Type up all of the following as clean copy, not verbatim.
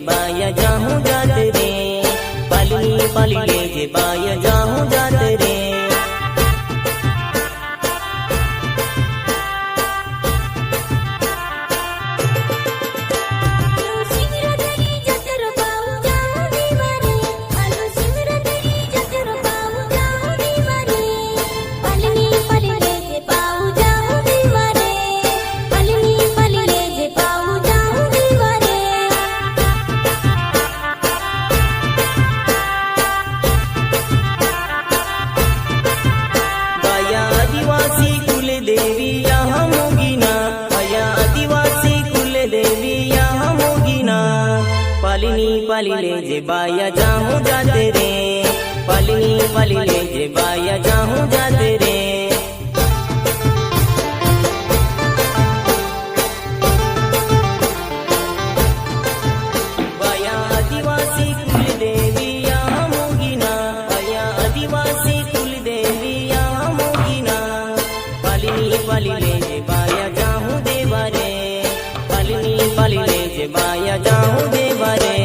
बाया जाहूँ जात रे, पाली पाली ले जे बाया जाहूँ जात रे। पालिनी पाली ले जे बाया जाहूँ जाते रे, पालिनी पाली ले जे बाया जाहूँ जाते रे। बाया आदिवासी कुल देवी यहाँ मोगिना, बाया आदिवासी कुल देवी यहाँ मोगिना। पालिनी पाली ले जे बाया जाहूँ देवा रे, पालिनी पाली ले जे बाया जाहूँ देवा रे।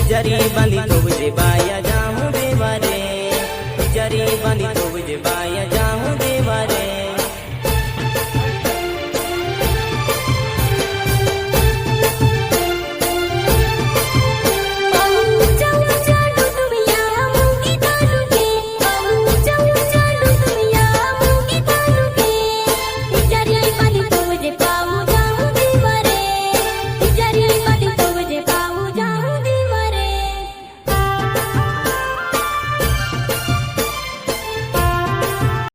जरी बंदी तो जे बाया जाहूँ देवा रे, जरी बंदी